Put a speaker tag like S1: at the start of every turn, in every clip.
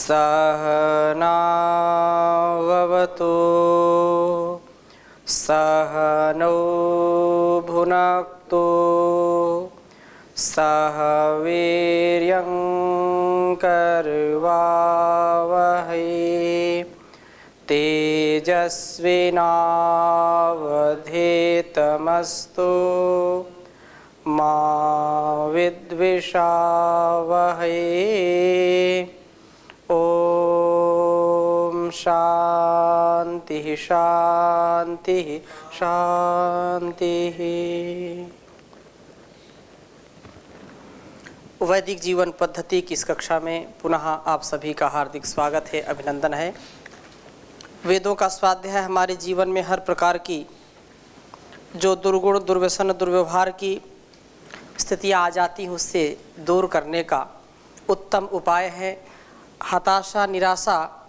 S1: सहनाववतु सहनौ भुनक्तु सह वीर्यं करवावहै तेजस्विनावधीतमस्तु मा विद्विषावहै। ओम शांति शांति शांति। वैदिक जीवन पद्धति की इस कक्षा में पुनः आप सभी का हार्दिक स्वागत है, अभिनंदन है। वेदों का स्वाध्याय हमारे जीवन में हर प्रकार की जो दुर्गुण, दुर्व्यसन, दुर्व्यवहार की स्थितियाँ आ जाती हैं उससे दूर करने का उत्तम उपाय है। हताशा, निराशा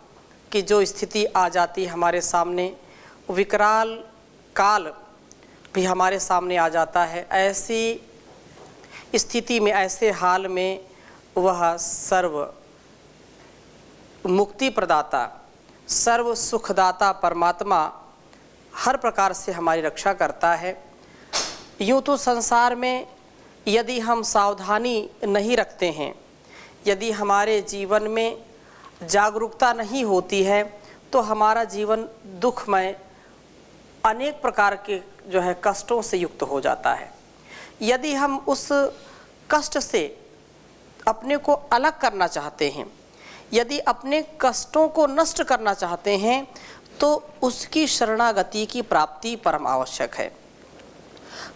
S1: की जो स्थिति आ जाती है हमारे सामने, विकराल काल भी हमारे सामने आ जाता है, ऐसी स्थिति में, ऐसे हाल में वह सर्व मुक्ति प्रदाता, सर्व सुखदाता परमात्मा हर प्रकार से हमारी रक्षा करता है। यूँ तो संसार में यदि हम सावधानी नहीं रखते हैं, यदि हमारे जीवन में जागरूकता नहीं होती है तो हमारा जीवन दुखमय, अनेक प्रकार के जो है कष्टों से युक्त हो जाता है। यदि हम उस कष्ट से अपने को अलग करना चाहते हैं, यदि अपने कष्टों को नष्ट करना चाहते हैं तो उसकी शरणागति की प्राप्ति परम आवश्यक है।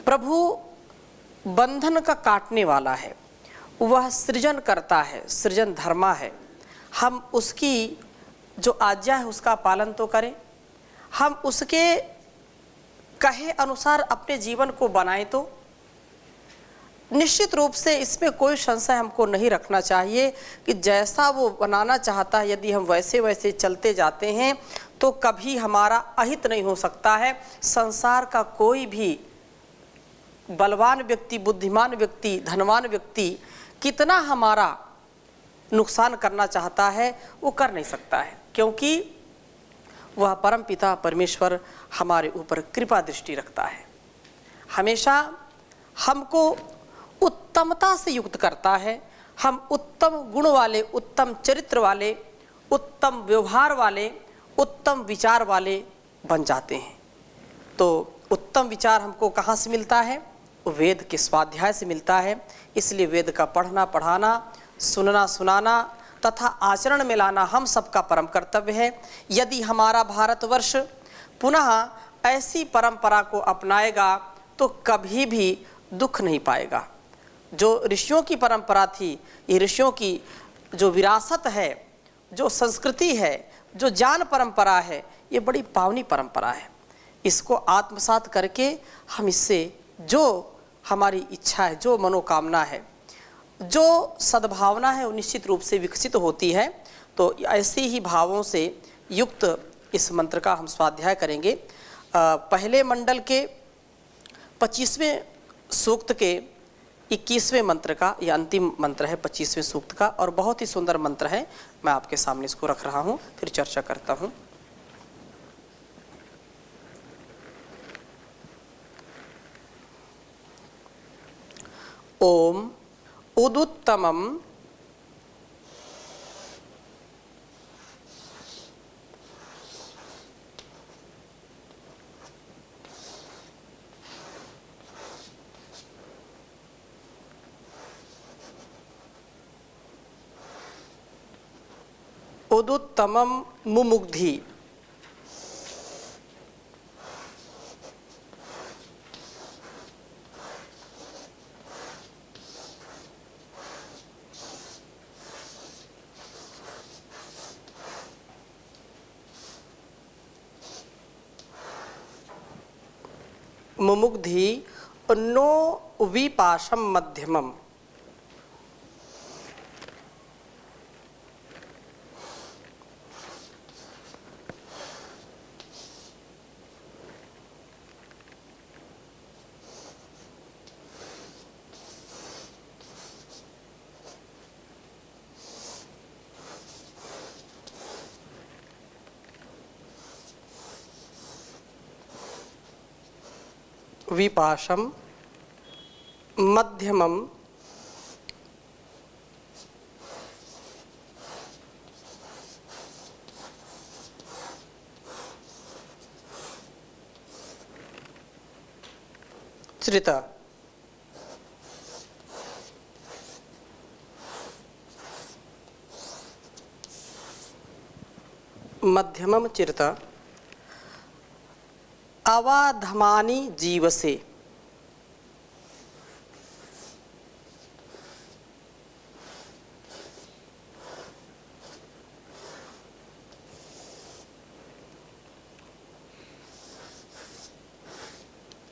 S1: प्रभु बंधन का काटने वाला है, वह सृजन करता है, सृजन धर्मा है। हम उसकी जो आज्ञा है उसका पालन तो करें, हम उसके कहे अनुसार अपने जीवन को बनाएं तो निश्चित रूप से इसमें कोई संशय हमको नहीं रखना चाहिए कि जैसा वो बनाना चाहता है यदि हम वैसे वैसे चलते जाते हैं तो कभी हमारा अहित नहीं हो सकता है। संसार का कोई भी बलवान व्यक्ति, बुद्धिमान व्यक्ति, धनवान व्यक्ति कितना हमारा नुकसान करना चाहता है वो कर नहीं सकता है, क्योंकि वह परम पिता परमेश्वर हमारे ऊपर कृपा दृष्टि रखता है। हमेशा हमको उत्तमता से युक्त करता है। हम उत्तम गुण वाले, उत्तम चरित्र वाले, उत्तम व्यवहार वाले, उत्तम विचार वाले बन जाते हैं। तो उत्तम विचार हमको कहाँ से मिलता है? वेद के स्वाध्याय से मिलता है। इसलिए वेद का पढ़ना, पढ़ाना, सुनना, सुनाना तथा आचरण में लाना हम सबका परम कर्तव्य है। यदि हमारा भारतवर्ष पुनः ऐसी परंपरा को अपनाएगा तो कभी भी दुख नहीं पाएगा। जो ऋषियों की परंपरा थी, ये ऋषियों की जो विरासत है, जो संस्कृति है, जो ज्ञान परंपरा है, ये बड़ी पावनी परंपरा है। इसको आत्मसात करके हम इससे जो हमारी इच्छा है, जो मनोकामना है, जो सद्भावना है, वो निश्चित रूप से विकसित होती है। तो ऐसे ही भावों से युक्त इस मंत्र का हम स्वाध्याय करेंगे। पहले मंडल के 25वें सूक्त के 21वें मंत्र का यह अंतिम मंत्र है, 25वें सूक्त का, और बहुत ही सुंदर मंत्र है। मैं आपके सामने इसको रख रहा हूँ, फिर चर्चा करता हूँ। ओम उदुत्तमम उदुत्तमम मुमुग्धि मुमुग्धि नो विपाशम मध्यमम। विपाशम मध्यमम चिरित। मध्यमम चिरित अवाधमानी जीवसे।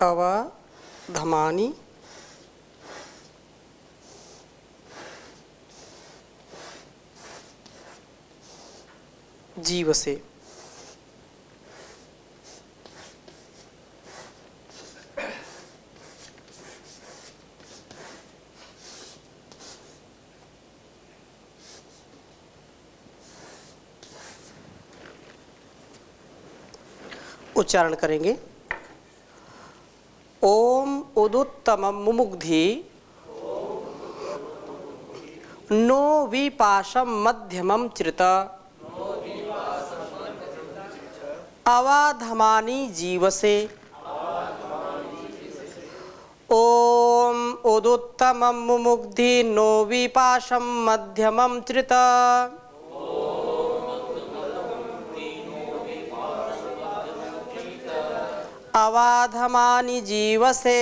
S1: अवाधमानी जीवसे। उच्चारण करेंगे। ओम उदुत्तमं मुमुग्धि नो विपाशम मध्यमं चिरित अवाधमानी जीवसे। ओम उदुत्तमं मुमुग्धि नो विपाशम मध्यमं चिरित अवाधमानी जीवसे।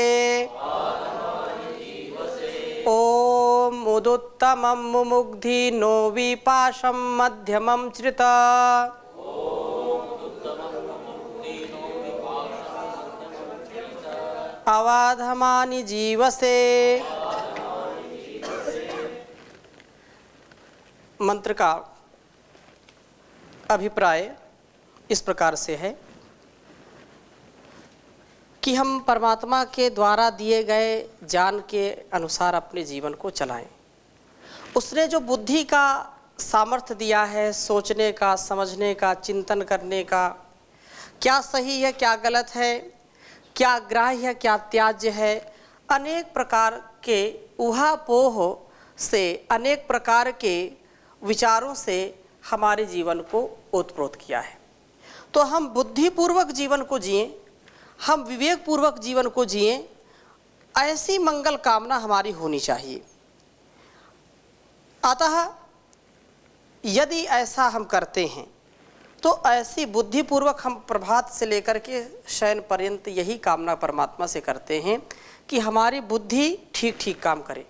S1: ओम उदुत्तमं मुमुग्धि नो विपाशम मध्यमं चिरित अवाधमानी जीवसे। मंत्र का अभिप्राय इस प्रकार से है कि हम परमात्मा के द्वारा दिए गए ज्ञान के अनुसार अपने जीवन को चलाएं। उसने जो बुद्धि का सामर्थ्य दिया है, सोचने का, समझने का, चिंतन करने का, क्या सही है क्या गलत है, क्या ग्राह्य है क्या त्याज्य है, अनेक प्रकार के ऊहापोह से, अनेक प्रकार के विचारों से हमारे जीवन को ओतप्रोत किया है। तो हम बुद्धिपूर्वक जीवन को जिएं, हम विवेक पूर्वक जीवन को जिएं, ऐसी मंगल कामना हमारी होनी चाहिए। अतः यदि ऐसा हम करते हैं तो ऐसी बुद्धिपूर्वक हम प्रभात से लेकर के शयन पर्यंत यही कामना परमात्मा से करते हैं कि हमारी बुद्धि ठीक ठीक काम करे।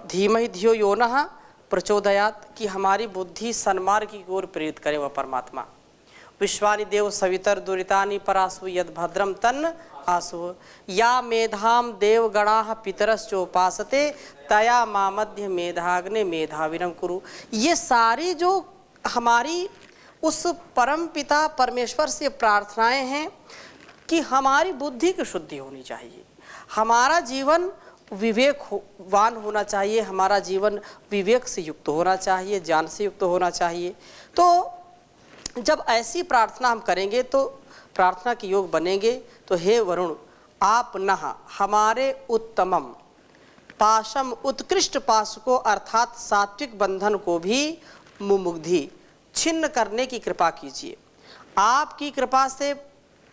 S1: धीमहि धियो यो नः प्रचोदयात्, कि हमारी बुद्धि सन्मार्ग की ओर प्रेरित करे वह परमात्मा। विश्वानि देव सवितर दुरितानि परासु यद भद्रम तन्न आसु या मेधाम देवगणाः पितरश्चोपासते तया मामध्य मेधाग्ने मेधाविनम कुरु। ये सारी जो हमारी उस परम पिता परमेश्वर से प्रार्थनाएं हैं कि हमारी बुद्धि की शुद्धि होनी चाहिए, हमारा जीवन विवेकवान होना चाहिए, हमारा जीवन विवेक से युक्त होना चाहिए, ज्ञान से युक्त होना चाहिए। तो जब ऐसी प्रार्थना हम करेंगे तो प्रार्थना के योग बनेंगे। तो हे वरुण, आप नः हमारे उत्तमम पाशम उत्कृष्ट पाश को अर्थात सात्विक बंधन को भी मुमुग्धि छिन्न करने की कृपा कीजिए। आपकी कृपा से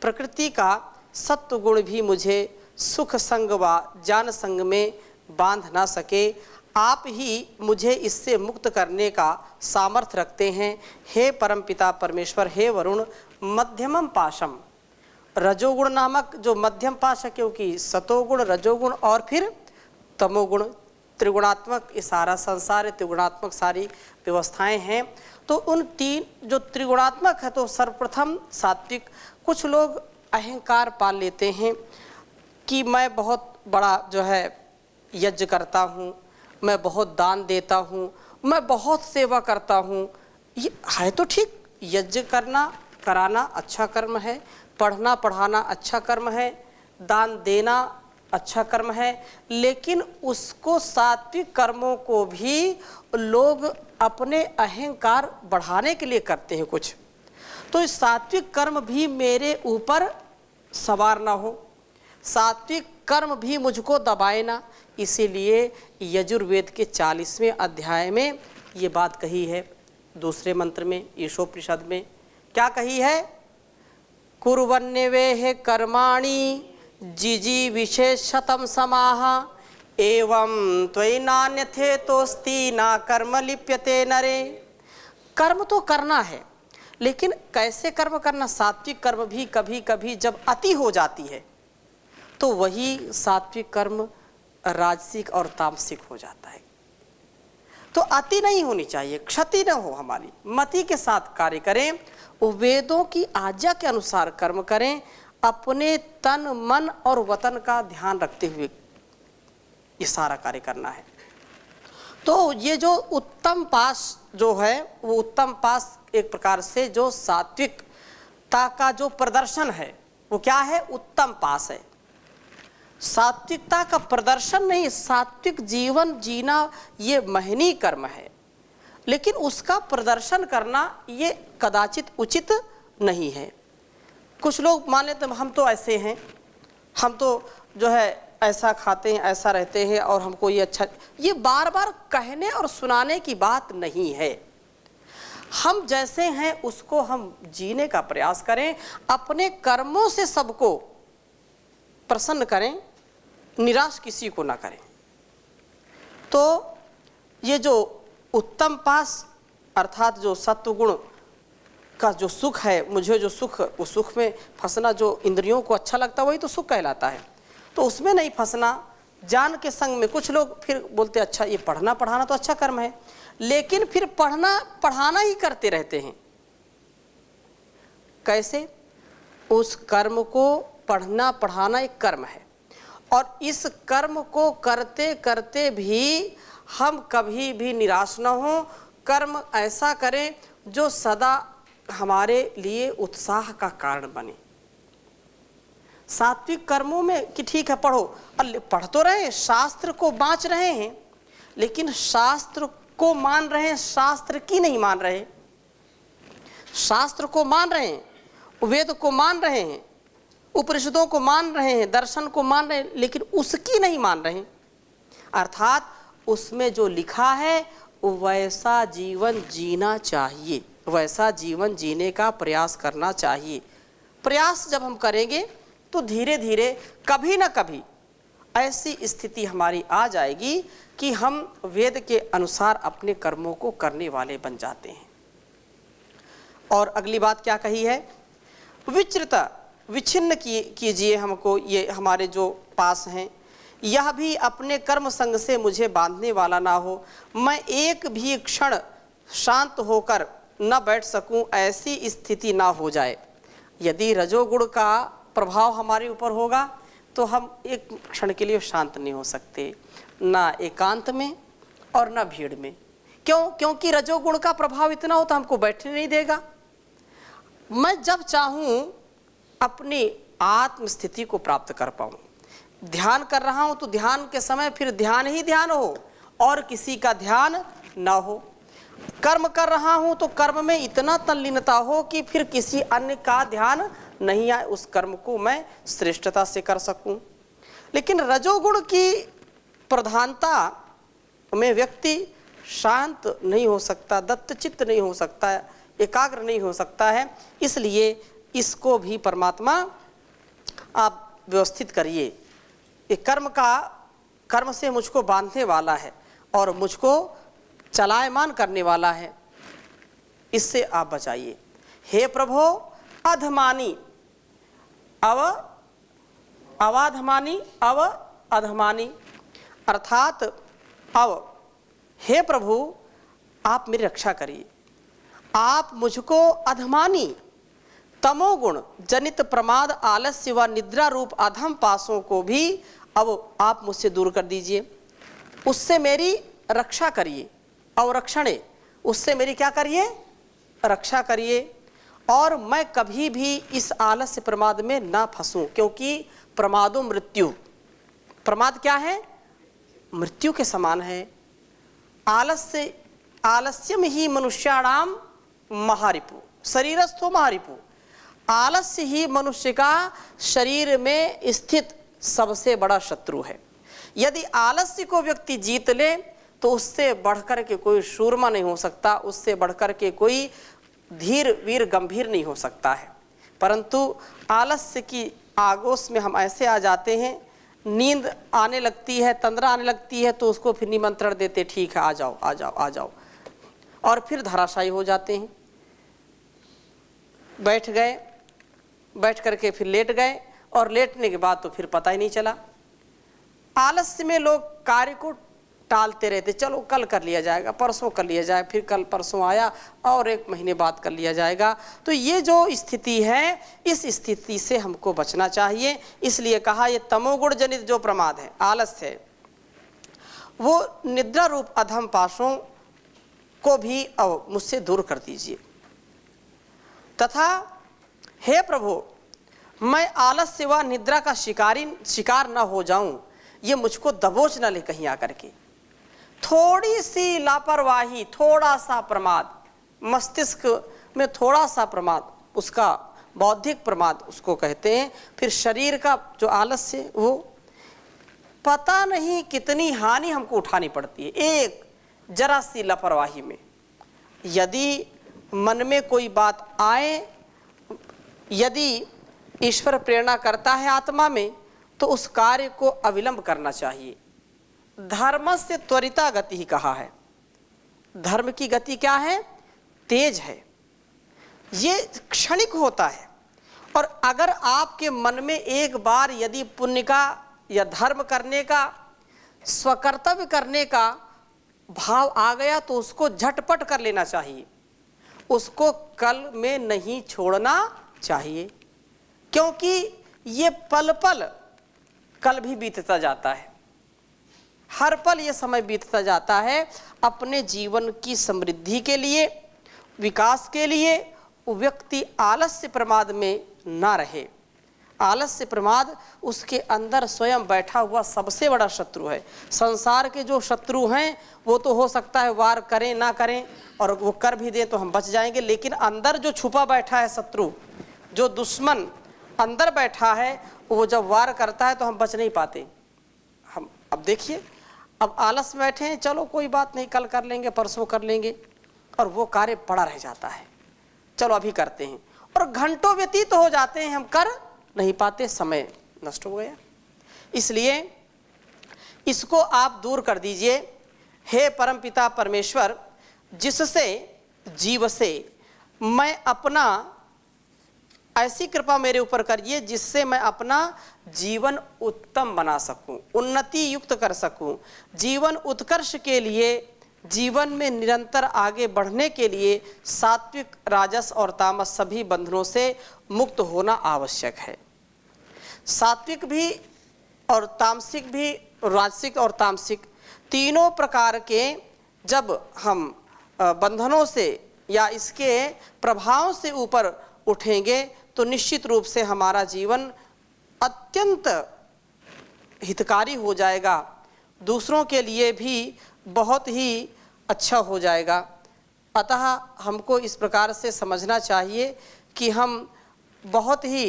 S1: प्रकृति का सत्व गुण भी मुझे सुख संग व ज्ञान संग में बांध ना सके। आप ही मुझे इससे मुक्त करने का सामर्थ्य रखते हैं। हे परमपिता परमेश्वर, हे वरुण, मध्यमम पाशम, रजोगुण नामक जो मध्यम पाश है, क्योंकि सतोगुण, रजोगुण और फिर तमोगुण, त्रिगुणात्मक ये सारा संसार, त्रिगुणात्मक सारी व्यवस्थाएं हैं। तो उन तीन जो त्रिगुणात्मक है, तो सर्वप्रथम सात्विक। कुछ लोग अहंकार पाल लेते हैं कि मैं बहुत बड़ा जो है यज्ञ करता हूँ, मैं बहुत दान देता हूँ, मैं बहुत सेवा करता हूँ। ये है तो ठीक, यज्ञ करना कराना अच्छा कर्म है, पढ़ना पढ़ाना अच्छा कर्म है, दान देना अच्छा कर्म है, लेकिन उसको सात्विक कर्मों को भी लोग अपने अहंकार बढ़ाने के लिए करते हैं कुछ। तो इस सात्विक कर्म भी मेरे ऊपर सवार ना हो, सात्विक कर्म भी मुझको दबाए ना। इसीलिए यजुर्वेद के 40वें अध्याय में ये बात कही है, दूसरे मंत्र में, ईशोपनिषद में क्या कही है? कुर्वन्यवेह कर्माणि जिजी विशेषतम समाह एवं त्वयि नान्यथे तोस्ति ना कर्म लिप्यते नरे। कर्म तो करना है, लेकिन कैसे कर्म करना? सात्विक कर्म भी कभी कभी जब अति हो जाती है तो वही सात्विक कर्म राजसिक और तामसिक हो जाता है। तो अति नहीं होनी चाहिए, क्षति न हो, हमारी मति के साथ कार्य करें, वेदों की आज्ञा के अनुसार कर्म करें, अपने तन मन और वतन का ध्यान रखते हुए ये सारा कार्य करना है। तो ये जो उत्तम पास जो है, वो उत्तम पास एक प्रकार से जो सात्विकता का जो प्रदर्शन है वो क्या है? उत्तम पास है। सात्विकता का प्रदर्शन नहीं, सात्विक जीवन जीना ये महनीय कर्म है, लेकिन उसका प्रदर्शन करना ये कदाचित उचित नहीं है। कुछ लोग मान लेते हम तो ऐसे हैं, हम तो जो है ऐसा खाते हैं, ऐसा रहते हैं और हमको ये अच्छा, ये बार बार कहने और सुनाने की बात नहीं है। हम जैसे हैं उसको हम जीने का प्रयास करें, अपने कर्मों से सबको प्रसन्न करें, निराश किसी को ना करें। तो ये जो उत्तम पास अर्थात जो सत्वगुण का जो सुख है, मुझे जो सुख, उस सुख में फंसना जो इंद्रियों को अच्छा लगता है वही तो सुख कहलाता है। तो उसमें नहीं फंसना, जान के संग में। कुछ लोग फिर बोलते अच्छा ये पढ़ना पढ़ाना तो अच्छा कर्म है, लेकिन फिर पढ़ना पढ़ाना ही करते रहते हैं। कैसे? उस कर्म को पढ़ना पढ़ाना एक कर्म है, और इस कर्म को करते करते भी हम कभी भी निराश न हो। कर्म ऐसा करें जो सदा हमारे लिए उत्साह का कारण बने। सात्विक कर्मों में कि ठीक है पढ़ो, पढ़ तो रहे, शास्त्र को बाँच रहे हैं, लेकिन शास्त्र को मान रहे हैं, शास्त्र की नहीं मान रहे। शास्त्र को मान रहे हैं, वेद को मान रहे हैं, उपनिषदों को मान रहे हैं, दर्शन को मान रहे हैं, लेकिन उसकी नहीं मान रहे। अर्थात उसमें जो लिखा है वैसा जीवन जीना चाहिए, वैसा जीवन जीने का प्रयास करना चाहिए। प्रयास जब हम करेंगे तो धीरे धीरे कभी ना कभी ऐसी स्थिति हमारी आ जाएगी कि हम वेद के अनुसार अपने कर्मों को करने वाले बन जाते हैं। और अगली बात क्या कही है? विच्छिन्न कीजिए हमको, ये हमारे जो पास हैं, यह भी अपने कर्म संग से मुझे बांधने वाला ना हो, मैं एक भी क्षण शांत होकर न बैठ सकूं, ऐसी स्थिति ना हो जाए। यदि रजोगुण का प्रभाव हमारे ऊपर होगा तो हम एक क्षण के लिए शांत नहीं हो सकते, ना एकांत में और ना भीड़ में। क्यों? क्योंकि रजोगुण का प्रभाव इतना हो तो हमको बैठने नहीं देगा। मैं जब चाहूं अपनी आत्म स्थिति को प्राप्त कर पाऊं, ध्यान कर रहा हूं तो ध्यान के समय फिर ध्यान ही ध्यान हो और किसी का ध्यान ना हो। कर्म कर रहा हूं तो कर्म में इतना तल्लीनता हो कि फिर किसी अन्य का ध्यान नहीं आए, उस कर्म को मैं श्रेष्ठता से कर सकूं। लेकिन रजोगुण की प्रधानता में व्यक्ति शांत नहीं हो सकता, दत्तचित्त नहीं हो सकता, एकाग्र नहीं हो सकता है। इसलिए इसको भी परमात्मा आप व्यवस्थित करिए। ये कर्म से मुझको बांधने वाला है और मुझको चलायमान करने वाला है, इससे आप बचाइए। हे प्रभो अधमानी अवाधमानी अधमानी, अर्थात हे प्रभु आप मेरी रक्षा करिए। आप मुझको अधमानी, तमोगुण जनित प्रमाद, आलस्य व निद्रा रूप अधम पासों को भी अब आप मुझसे दूर कर दीजिए। उससे मेरी रक्षा करिए, अवरक्षणे, उससे मेरी क्या करिए? रक्षा करिए। और मैं कभी भी इस आलस्य प्रमाद में ना फंसूं, क्योंकि प्रमादो मृत्यु, प्रमाद क्या है? मृत्यु के समान है। आलस्यम ही मनुष्याणाम महारिपु, शरीरस्थो महारिपु। आलस्य ही मनुष्य का शरीर में स्थित सबसे बड़ा शत्रु है। यदि आलस्य को व्यक्ति जीत ले तो उससे बढ़कर के कोई शूरमा नहीं हो सकता, उससे बढ़कर के कोई धीर वीर गंभीर नहीं हो सकता है। परंतु आलस्य की आगोश में हम ऐसे आ जाते हैं, नींद आने लगती है, तंद्रा आने लगती है, तो उसको फिर निमंत्रण देते, ठीक है आ जाओ आ जाओ आ जाओ, और फिर धराशायी हो जाते हैं। बैठ गए, बैठ करके फिर लेट गए, और लेटने के बाद तो फिर पता ही नहीं चला। आलस्य में लोग कार्य को टालते रहते, चलो कल कर लिया जाएगा, परसों कर लिया जाए, फिर कल परसों आया और 1 महीने बाद कर लिया जाएगा। तो ये जो स्थिति है, इस स्थिति से हमको बचना चाहिए। इसलिए कहा ये तमोगुण जनित जो प्रमाद है, आलस्य है, वो निद्रा रूप अधम पाशों को भी अब मुझसे दूर कर दीजिए। तथा हे प्रभु, मैं आलस्य व निद्रा का शिकार न हो जाऊं, ये मुझको दबोच न ले कहीं आकर के। थोड़ी सी लापरवाही, थोड़ा सा प्रमाद, मस्तिष्क में थोड़ा सा प्रमाद, उसका बौद्धिक प्रमाद उसको कहते हैं। फिर शरीर का जो आलस्य, वो पता नहीं कितनी हानि हमको उठानी पड़ती है एक जरा सी लापरवाही में। यदि मन में कोई बात आए, यदि ईश्वर प्रेरणा करता है आत्मा में, तो उस कार्य को अविलंब करना चाहिए। धर्म से त्वरिता गति ही कहा है। धर्म की गति क्या है? तेज है, ये क्षणिक होता है। और अगर आपके मन में एक बार यदि पुण्य का या धर्म करने का, स्वकर्तव्य करने का भाव आ गया, तो उसको झटपट कर लेना चाहिए, उसको कल में नहीं छोड़ना चाहिए। क्योंकि ये पल पल कल भी बीतता जाता है, हर पल ये समय बीतता जाता है। अपने जीवन की समृद्धि के लिए, विकास के लिए व्यक्ति आलस्य प्रमाद में ना रहे। आलस्य प्रमाद उसके अंदर स्वयं बैठा हुआ सबसे बड़ा शत्रु है। संसार के जो शत्रु हैं वो तो हो सकता है वार करें ना करें, और वो कर भी दें तो हम बच जाएंगे, लेकिन अंदर जो छुपा बैठा है शत्रु, जो दुश्मन अंदर बैठा है, वो जब वार करता है तो हम बच नहीं पाते। हम अब देखिए, अब आलस में बैठे हैं, चलो कोई बात नहीं, कल कर लेंगे, परसों कर लेंगे, और वो कार्य पड़ा रह जाता है, चलो अभी करते हैं, और घंटों व्यतीत हो जाते हैं, हम कर नहीं पाते, समय नष्ट हो गया। इसलिए इसको आप दूर कर दीजिए। हे परमपिता परमेश्वर, जिससे जीव से मैं अपना, ऐसी कृपा मेरे ऊपर करिए जिससे मैं अपना जीवन उत्तम बना सकूं, उन्नति युक्त कर सकूं, जीवन उत्कर्ष के लिए, जीवन में निरंतर आगे बढ़ने के लिए सात्विक, राजस और तामस सभी बंधनों से मुक्त होना आवश्यक है। सात्विक भी और तामसिक भी, राजसिक और तामसिक तीनों प्रकार के जब हम बंधनों से या इसके प्रभाव से ऊपर उठेंगे, तो निश्चित रूप से हमारा जीवन अत्यंत हितकारी हो जाएगा, दूसरों के लिए भी बहुत ही अच्छा हो जाएगा। अतः हमको इस प्रकार से समझना चाहिए कि हम बहुत ही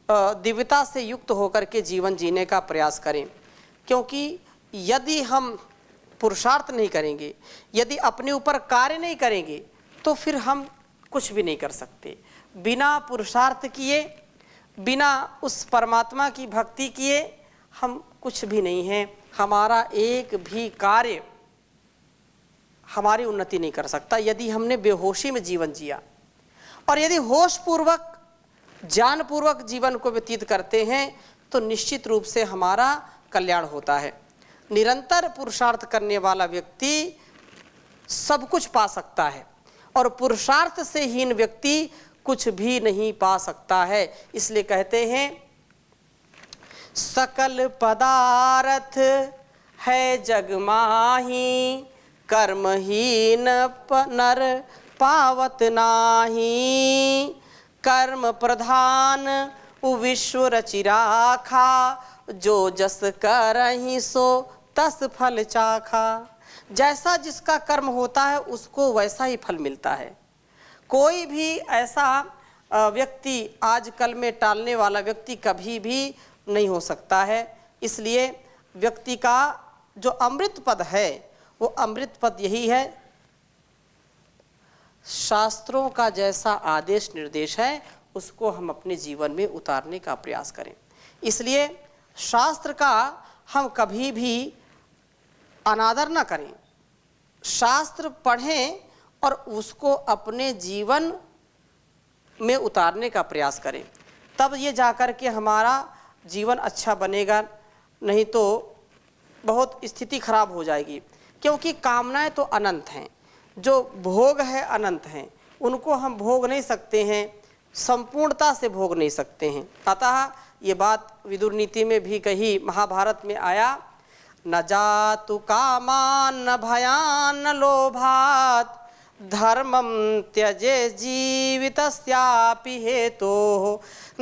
S1: दिव्यता से युक्त होकर के जीवन जीने का प्रयास करें। क्योंकि यदि हम पुरुषार्थ नहीं करेंगे, यदि अपने ऊपर कार्य नहीं करेंगे, तो फिर हम कुछ भी नहीं कर सकते। बिना पुरुषार्थ किए, बिना उस परमात्मा की भक्ति किए हम कुछ भी नहीं हैं। हमारा एक भी कार्य हमारी उन्नति नहीं कर सकता यदि हमने बेहोशी में जीवन जिया। और यदि होश पूर्वक, ज्ञान पूर्वक जीवन को व्यतीत करते हैं, तो निश्चित रूप से हमारा कल्याण होता है। निरंतर पुरुषार्थ करने वाला व्यक्ति सब कुछ पा सकता है, और पुरुषार्थ से हीन व्यक्ति कुछ भी नहीं पा सकता है। इसलिए कहते हैं, सकल पदार्थ है जग माही, कर्महीन नर पावत नाही। कर्म प्रधान विश्व रचि राखा, जो जस करहि सो तस फल चाखा। जैसा जिसका कर्म होता है उसको वैसा ही फल मिलता है। कोई भी ऐसा व्यक्ति आजकल में टालने वाला व्यक्ति कभी भी नहीं हो सकता है। इसलिए व्यक्ति का जो अमृत पद है वो अमृत पद यही है, शास्त्रों का जैसा आदेश निर्देश है उसको हम अपने जीवन में उतारने का प्रयास करें। इसलिए शास्त्र का हम कभी भी अनादर न करें, शास्त्र पढ़ें और उसको अपने जीवन में उतारने का प्रयास करें, तब ये जाकर के हमारा जीवन अच्छा बनेगा, नहीं तो बहुत स्थिति खराब हो जाएगी। क्योंकि कामनाएं तो अनंत हैं, जो भोग है अनंत हैं, उनको हम भोग नहीं सकते हैं, संपूर्णता से भोग नहीं सकते हैं। अतः ये बात विदुर नीति में भी कही, महाभारत में आया, न जातु कामान न भयान न लोभात धर्मम त्यजे जीवितस्यापि हेतोः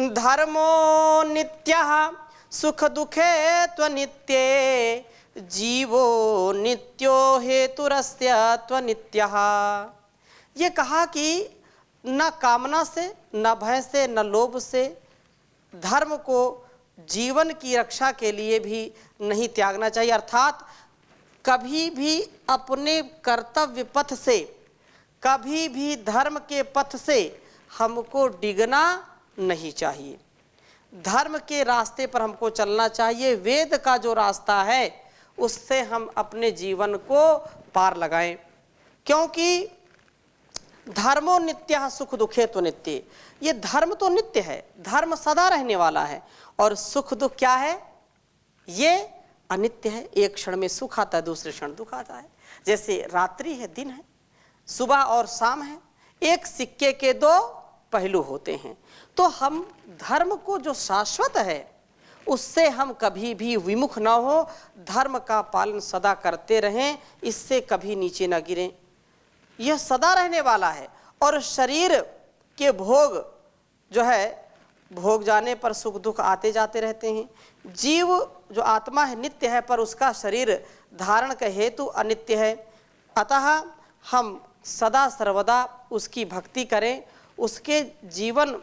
S1: धर्मो नित्यः सुख दुखे त्वनित्ये जीवो नित्यो हेतुरस्य त्वनित्यः। ये कहा कि न कामना से, न भय से, न लोभ से, धर्म को जीवन की रक्षा के लिए भी नहीं त्यागना चाहिए। अर्थात कभी भी अपने कर्तव्य पथ से, कभी भी धर्म के पथ से हमको डिगना नहीं चाहिए, धर्म के रास्ते पर हमको चलना चाहिए। वेद का जो रास्ता है उससे हम अपने जीवन को पार लगाएं, क्योंकि धर्मो नित्य सुख दुखे तो नित्य, ये धर्म तो नित्य है, धर्म सदा रहने वाला है, और सुख दुख क्या है, ये अनित्य है। एक क्षण में सुख आता है, दूसरे क्षण दुख आता है। जैसे रात्रि है, दिन है, सुबह और शाम है, एक सिक्के के दो पहलू होते हैं। तो हम धर्म को जो शाश्वत है उससे हम कभी भी विमुख ना हो, धर्म का पालन सदा करते रहें, इससे कभी नीचे ना गिरें। यह सदा रहने वाला है, और शरीर के भोग जो है, भोग जाने पर सुख दुख आते जाते रहते हैं। जीव जो आत्मा है नित्य है, पर उसका शरीर धारण का हेतु अनित्य है। अतः हम सदा सर्वदा उसकी भक्ति करें, उसके जीवन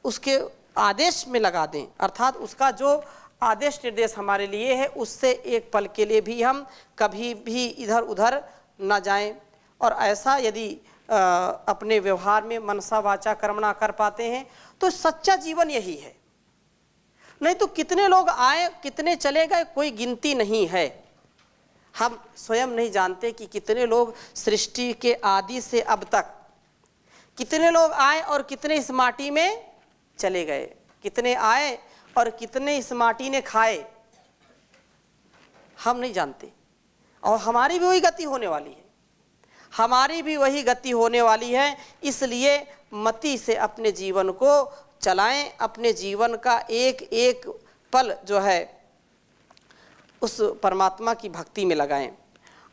S1: उसके आदेश में लगा दें, अर्थात उसका जो आदेश निर्देश हमारे लिए है उससे एक पल के लिए भी हम कभी भी इधर उधर न जाएं। और ऐसा यदि अपने व्यवहार में मनसा वाचा कर्मणा कर पाते हैं तो सच्चा जीवन यही है। नहीं तो कितने लोग आए, कितने चले गए, कोई गिनती नहीं है। हम स्वयं नहीं जानते कि कितने लोग सृष्टि के आदि से अब तक, कितने लोग आए और कितने इस माटी में चले गए, कितने आए और कितने इस माटी ने खाए, हम नहीं जानते। और हमारी भी वही गति होने वाली है, हमारी भी वही गति होने वाली है। इसलिए मति से अपने जीवन को चलाएं, अपने जीवन का एक एक पल जो है उस परमात्मा की भक्ति में लगाएं।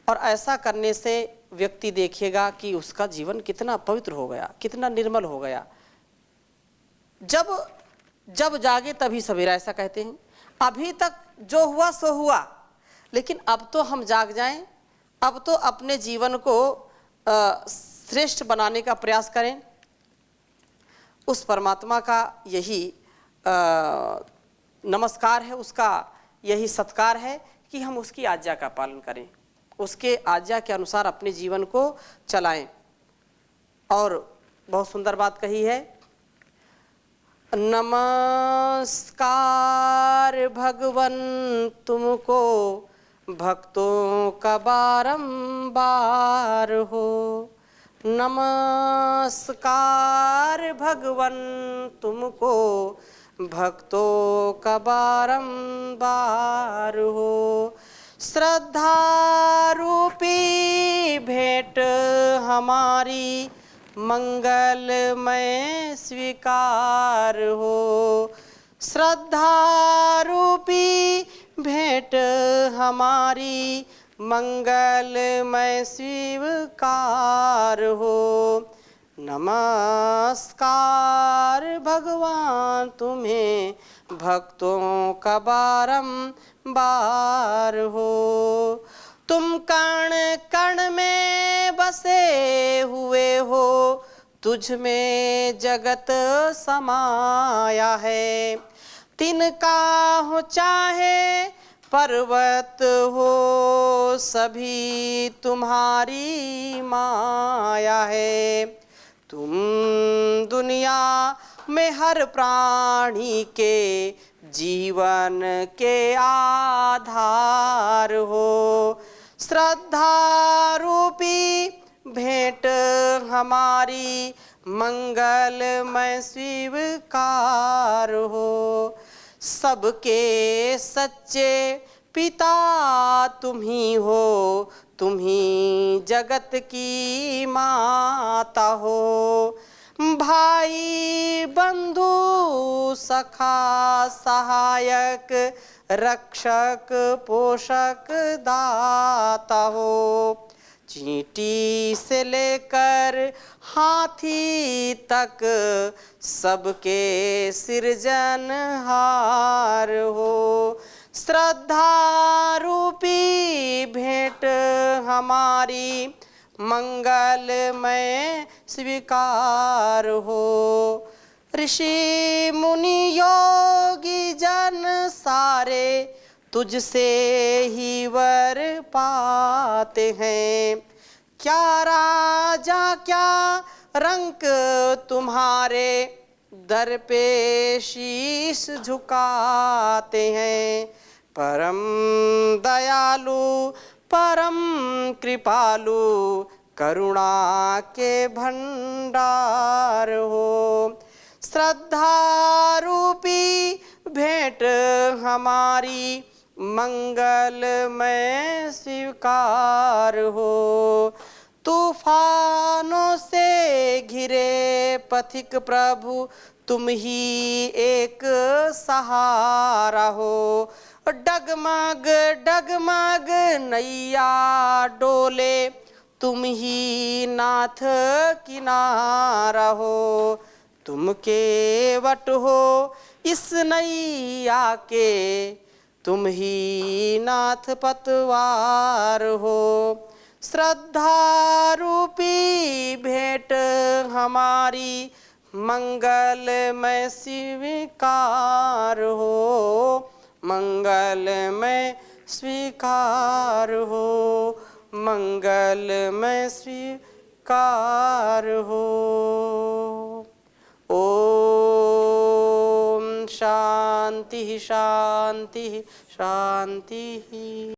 S1: और ऐसा करने से व्यक्ति देखिएगा कि उसका जीवन कितना पवित्र हो गया, कितना निर्मल हो गया। जब जागे तभी सवेरा, ऐसा कहते हैं। अभी तक जो हुआ सो हुआ, लेकिन अब तो हम जाग जाएं, अब तो अपने जीवन को श्रेष्ठ बनाने का प्रयास करें। उस परमात्मा का यही नमस्कार है, उसका यही सत्कार है कि हम उसकी आज्ञा का पालन करें, उसके आज्ञा के अनुसार अपने जीवन को चलाएं। और बहुत सुंदर बात कही है, नमस्कार भगवन तुमको भक्तों का बारंबार हो। नमस्कार भगवन तुमको भक्तों का बारंबार हो। श्रद्धा रूपी भेंट हमारी मंगलमय स्वीकार हो। श्रद्धा रूपी भेंट हमारी मंगलमय स्वीकार हो। नमस्कार भगवान तुम्हें भक्तों का बारंबार हो। तुम कण कण में बसे हुए हो, तुझ में जगत समाया है। तिनका हो चाहे पर्वत हो, सभी तुम्हारी माया है। तुम दुनिया में हर प्राणी के जीवन के आधार हो। श्रद्धा रूपी भेंट हमारी मंगलमय स्वीकार हो। सबके सच्चे पिता तुम ही हो, तुम ही जगत की माता हो। भाई बंधु सखा सहायक रक्षक पोषक दाता हो। चींटी से लेकर हाथी तक सबके सृजनहार हो। श्रद्धा रूपी भेंट हमारी मंगलमय स्वीकार हो। ऋषि मुनि योगी जन सारे तुझसे ही वर पाते हैं। क्या राजा क्या रंक तुम्हारे दर पे शीश झुकाते हैं। परम दयालु परम कृपालु करुणा के भंडार हो। श्रद्धा रूपी भेंट हमारी मंगलमय स्वीकार हो। तूफानों से घिरे पथिक प्रभु तुम ही एक सहारा हो। डगमग डगमग नैया डोले तुम ही नाथ किनारा हो। तुम केवट हो इस नैया के, तुम ही नाथ पतवार हो। श्रद्धा रूपी भेंट हमारी मंगलमय स्वीकार हो। मंगलमय स्वीकार हो। मंगलमय स्वीकार हो। ओम शांति शांति शांति।